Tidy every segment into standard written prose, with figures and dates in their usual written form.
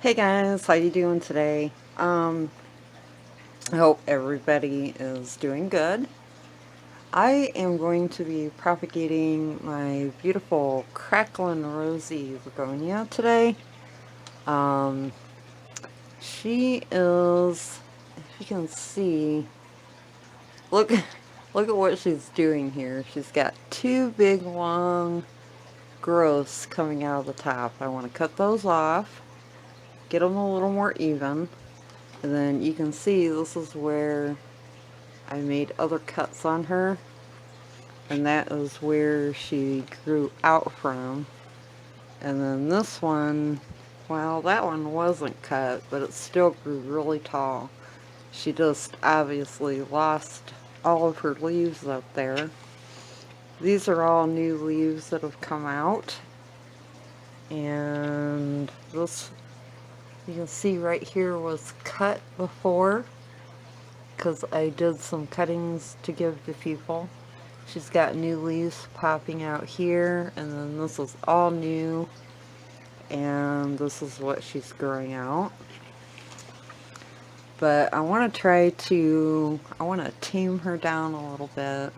Hey guys, how you doing today? I hope everybody is doing good. I am going to be propagating my beautiful Cracklin Rosie Begonia today. Um, she is, if you can see, look, look at what she's doing here. She's got two big long growths coming out of the top. I want to cut those off, get them a little more even, and then you can see this is where I made other cuts on her, and that is where she grew out from. And then this one, well, that one wasn't cut, but it still grew really tall. She just obviously lost all of her leaves up there. These are all new leaves that have come out. And this, you can see right here, was cut before because I did some cuttings to give to people. She's got new leaves popping out here, and then this is all new, and this is what she's growing out. But I want to tame her down a little bit,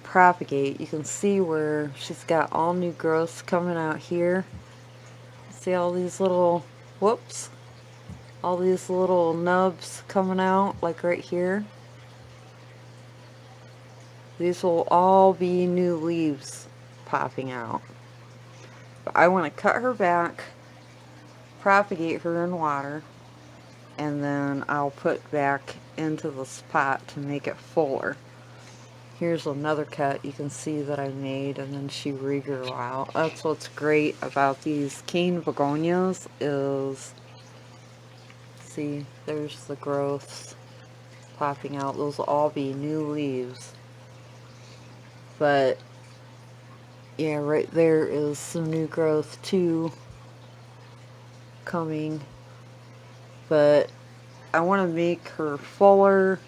propagate. You can see where she's got all new growths coming out here. See all these little, whoops, all these little nubs coming out, like right here. These will all be new leaves popping out. But I want to cut her back, propagate her in water, and then I'll put back into this pot to make it fuller. Here's another cut you can see that I made, and then she regrew out. That's what's great about these cane begonias is, see, there's the growths popping out. Those will all be new leaves. But yeah, right there is some new growth too coming. But I want to make her fuller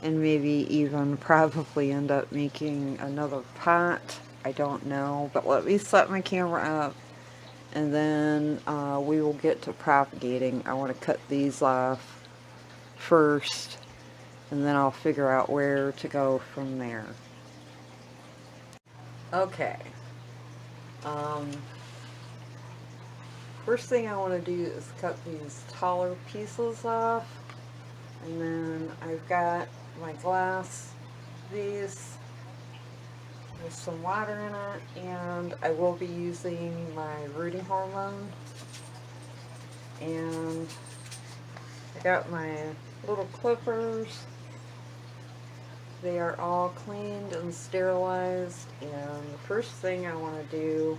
and maybe even probably end up making another pot. I don't know, but let me set my camera up and then we will get to propagating. I want to cut these off first and then I'll figure out where to go from there. Okay. Um, First thing I want to do is cut these taller pieces off, and then I've got my glass vase with some water in it, and I will be using my rooting hormone, and I got my little clippers. They are all cleaned and sterilized, and the first thing I want to do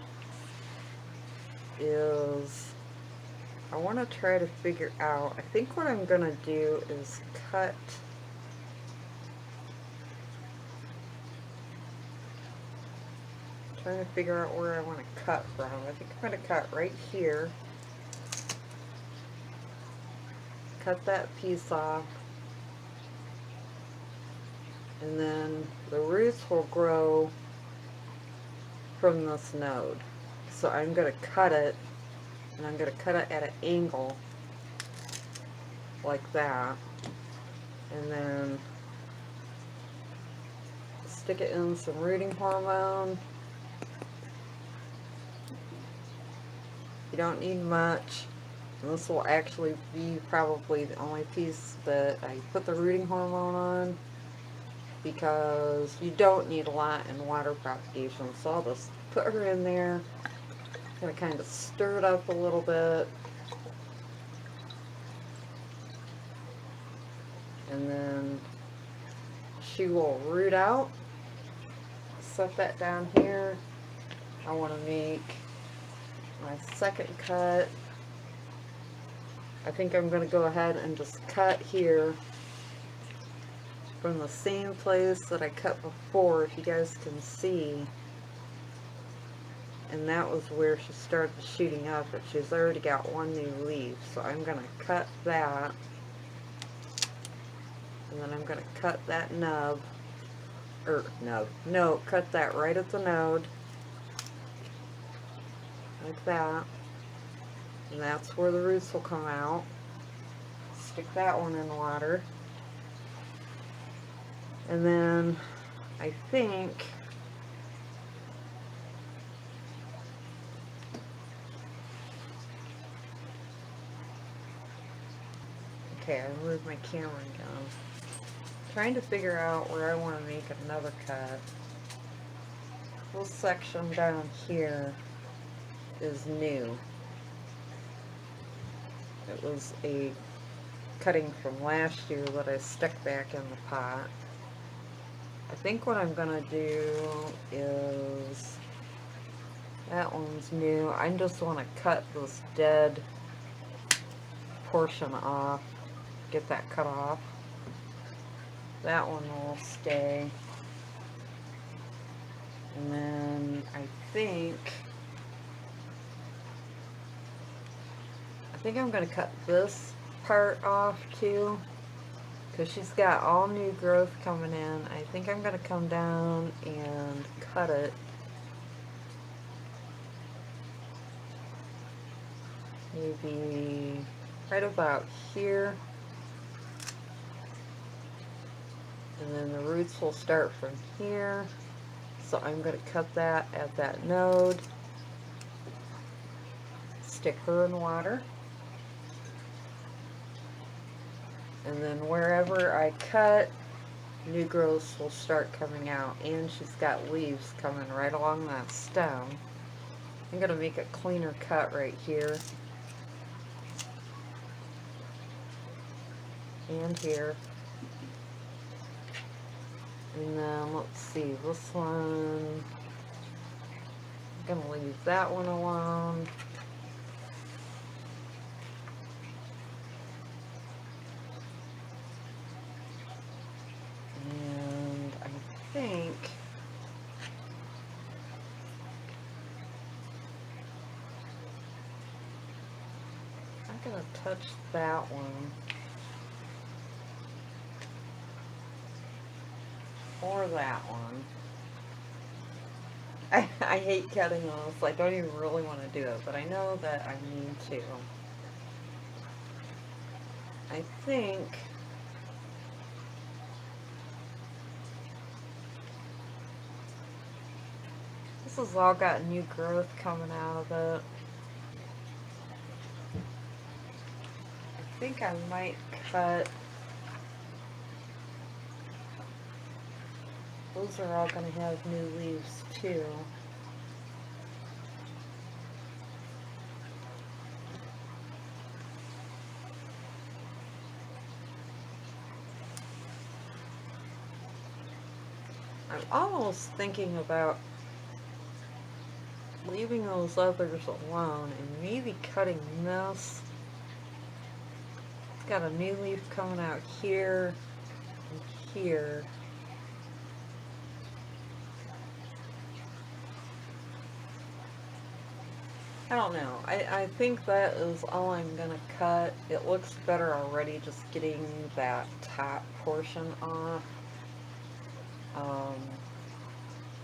is I want to try to figure out, I think what I'm going to do is cut trying to figure out where I want to cut from. I think I'm going to cut right here. Cut that piece off. And then the roots will grow from this node. So I'm going to cut it, and I'm going to cut it at an angle like that. And then stick it in some rooting hormone. You don't need much. And this will actually be probably the only piece that I put the rooting hormone on, because you don't need a lot in water propagation. So I'll just put her in there. I'm going to kind of stir it up a little bit. And then she will root out. Set that down here. I want to make my second cut. I think I'm going to go ahead and just cut here from the same place that I cut before, if you guys can see. And that was where she started shooting up, but she's already got one new leaf. So I'm going to cut that. And then I'm going to cut that nub. No, cut that right at the node. Like that. And that's where the roots will come out. Stick that one in the water. And then I think okay, I moved my camera again. Trying to figure out where I want to make another cut. This section down here is new. It was a cutting from last year that I stuck back in the pot. I think what I'm gonna do is, that one's new. I just want to cut this dead portion off, get that cut off. That one will stay. And then I think I'm going to cut this part off too, because she's got all new growth coming in. I think I'm going to come down and cut it. Maybe right about here. And then the roots will start from here. So I'm going to cut that at that node. Stick her in water. And then wherever I cut, new growths will start coming out. And she's got leaves coming right along that stem. I'm going to make a cleaner cut right here. And here. And then let's see, this one, I'm going to leave that one alone. And I think I'm going to touch that one. Or that one. I hate cutting those. I don't even really want to do it, but I know that I need to. I think this has all got new growth coming out of it. I think I might cut. Those are all going to have new leaves too. I'm almost thinking about leaving those others alone and maybe cutting this. It's got a new leaf coming out here and here. I don't know. I think that is all I'm going to cut. It looks better already just getting that top portion off.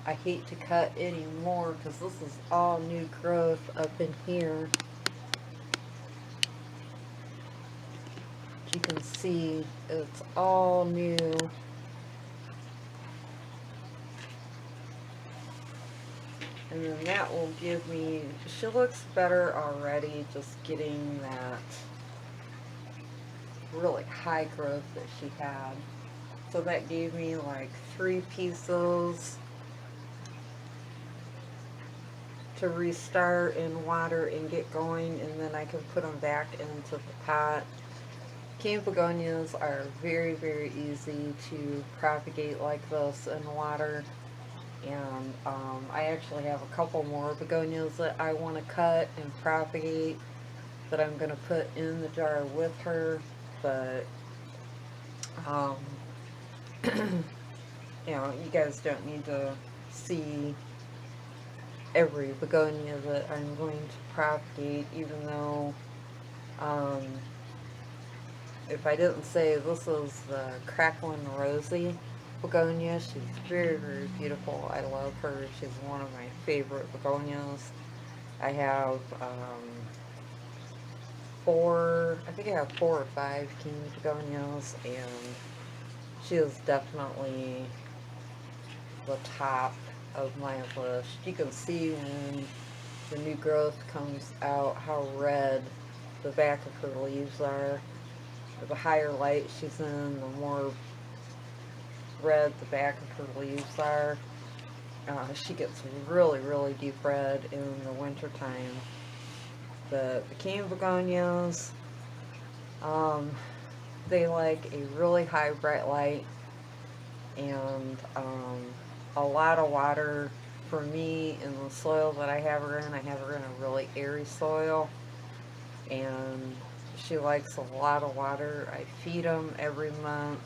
I hate to cut any more because this is all new growth up in here. You can see it's all new. And then that will give me, she looks better already just getting that really high growth that she had. So that gave me like 3 pieces to restart and water and get going, and then I can put them back into the pot. Cane begonias are very, very easy to propagate like this in water. And I actually have a couple more begonias that I want to cut and propagate that I'm going to put in the jar with her. But, you know, you guys don't need to see every begonia that I'm going to propagate, even though, if I didn't say, this is the Cracklin Rosie begonia. She's very, very beautiful. I love her. She's one of my favorite begonias. I have I think I have 4 or 5 king begonias, and she is definitely the top of my list. You can see when the new growth comes out how red the back of her leaves are. The higher light she's in, the more red the back of her leaves are. She gets really, really deep red in the winter time. The king begonias, um, they like a really high bright light and a lot of water. For me, in the soil that I have her in, I have her in a really airy soil, and she likes a lot of water. I feed them every month,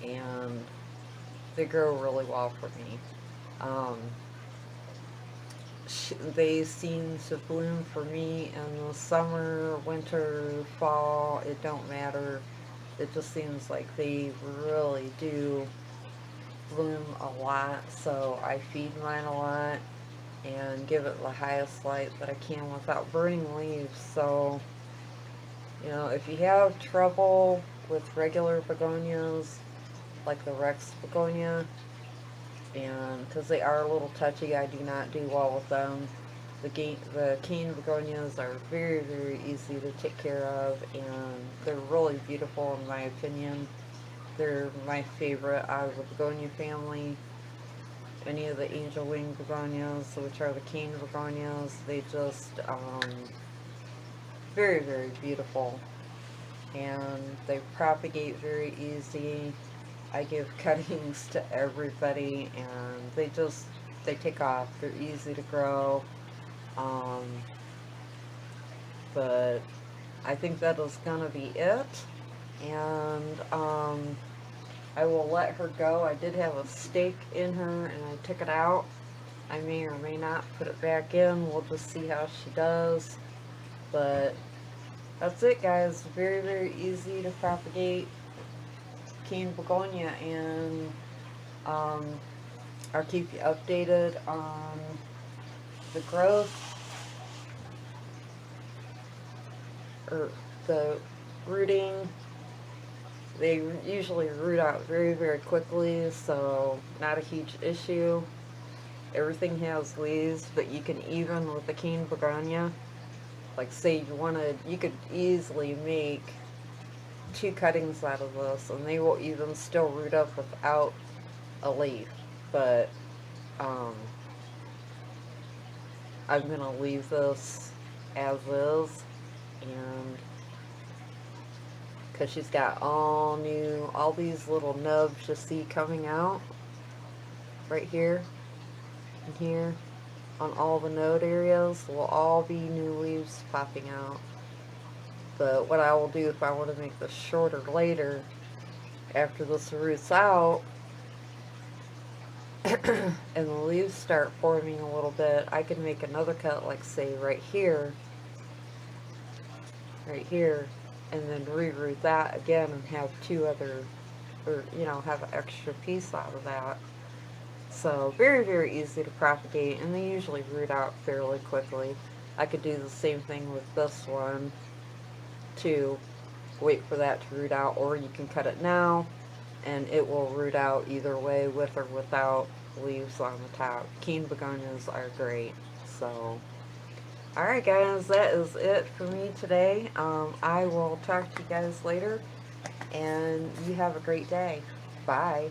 and they grow really well for me. Um, they seem to bloom for me in the summer, winter, fall. It don't matter. It just seems like they really do bloom a lot, so I feed mine a lot and give it the highest light that I can without burning leaves. So, you know, if you have trouble with regular begonias, like the Rex begonia, and because they are a little touchy, I do not do well with them. The cane begonias are very, very easy to take care of, and they're really beautiful in my opinion. They're my favorite out of the begonia family. Any of the angel wing begonias, which are the cane begonias, they just very, very beautiful, and they propagate very easy. I give cuttings to everybody, and they take off. They're easy to grow. Um, but I think that is gonna be it, and I will let her go. I did have a stake in her, and I took it out. I may or may not put it back in. We'll just see how she does. But that's it, guys. Very, very easy to propagate cane begonia, and I'll keep you updated on the growth or the rooting. They usually root out very, very quickly, so not a huge issue. Everything has leaves, but you can even with the cane begonia, like say you could easily make 2 cuttings out of this, and they will even still root up without a leaf. But I'm gonna leave this as is, and because she's got all these little nubs you see coming out right here and here on all the node areas will all be new leaves popping out. But what I will do if I want to make this shorter later, after this roots out and the leaves start forming a little bit, I can make another cut, like say right here, and then reroot that again and have 2 other, or have an extra piece out of that. So very, very easy to propagate, and they usually root out fairly quickly. I could do the same thing with this one too. Wait for that to root out, or you can cut it now and it will root out either way, with or without leaves on the top. Cane begonias are great. So alright guys, that is it for me today. I will talk to you guys later, and you have a great day. Bye.